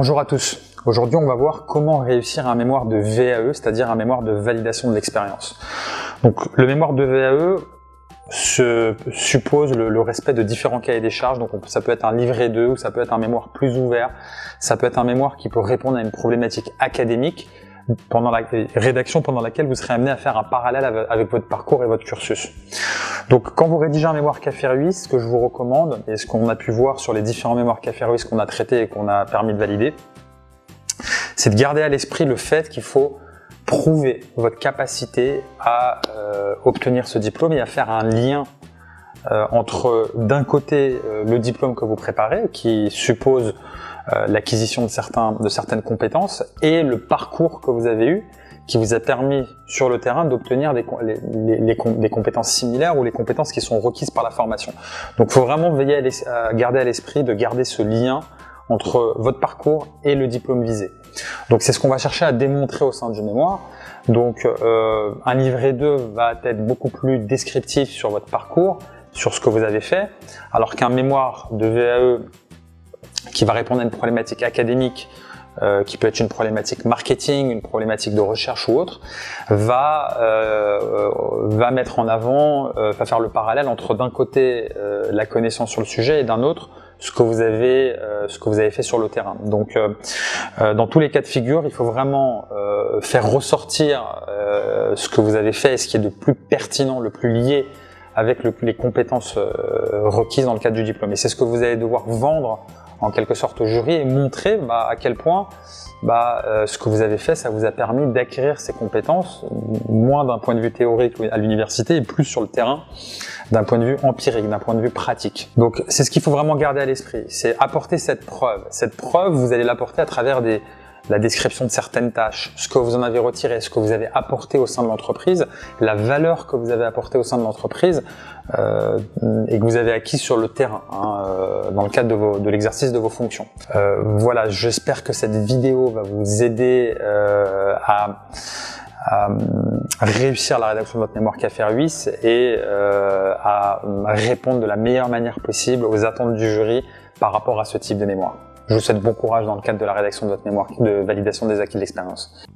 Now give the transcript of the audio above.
Bonjour à tous. Aujourd'hui, on va voir comment réussir un mémoire de VAE, c'est-à-dire un mémoire de validation de l'expérience. Donc, le mémoire de VAE suppose le respect de différents cahiers des charges. Donc, ça peut être un livret 2 ou ça peut être un mémoire plus ouvert. Ça peut être un mémoire qui peut répondre à une problématique académique pendant la rédaction pendant laquelle vous serez amené à faire un parallèle avec votre parcours et votre cursus. Donc, quand vous rédigez un mémoire Café Ruiz, ce que je vous recommande, et ce qu'on a pu voir sur les différents mémoires Café Ruiz qu'on a traités et qu'on a permis de valider, c'est de garder à l'esprit le fait qu'il faut prouver votre capacité à obtenir ce diplôme et à faire un lien entre, d'un côté, le diplôme que vous préparez, qui suppose l'acquisition de certaines compétences, et le parcours que vous avez eu, qui vous a permis sur le terrain d'obtenir des compétences similaires ou les compétences qui sont requises par la formation. Donc il faut vraiment veiller à garder à l'esprit de garder ce lien entre votre parcours et le diplôme visé. Donc c'est ce qu'on va chercher à démontrer au sein du mémoire. Donc un livret 2 va être beaucoup plus descriptif sur votre parcours, sur ce que vous avez fait, alors qu'un mémoire de VAE qui va répondre à une problématique académique, qui peut être une problématique marketing, une problématique de recherche ou autre, va mettre en avant, va faire le parallèle entre d'un côté la connaissance sur le sujet et d'un autre ce que vous avez fait sur le terrain. Donc dans tous les cas de figure, il faut vraiment faire ressortir ce que vous avez fait et ce qui est de plus pertinent, le plus lié avec les compétences requises dans le cadre du diplôme. Et c'est ce que vous allez devoir vendre en quelque sorte au jury et montrer à quel point ce que vous avez fait, ça vous a permis d'acquérir ces compétences, moins d'un point de vue théorique à l'université et plus sur le terrain, d'un point de vue empirique, d'un point de vue pratique. Donc c'est ce qu'il faut vraiment garder à l'esprit, c'est apporter cette preuve. Cette preuve, vous allez l'apporter à travers la description de certaines tâches, ce que vous en avez retiré, ce que vous avez apporté au sein de l'entreprise, la valeur que vous avez apportée au sein de l'entreprise et que vous avez acquis sur le terrain dans le cadre de l'exercice de vos fonctions. Voilà, j'espère que cette vidéo va vous aider à réussir la rédaction de votre mémoire Café Ruiz et à répondre de la meilleure manière possible aux attentes du jury par rapport à ce type de mémoire. Je vous souhaite bon courage dans le cadre de la rédaction de votre mémoire de validation des acquis de l'expérience.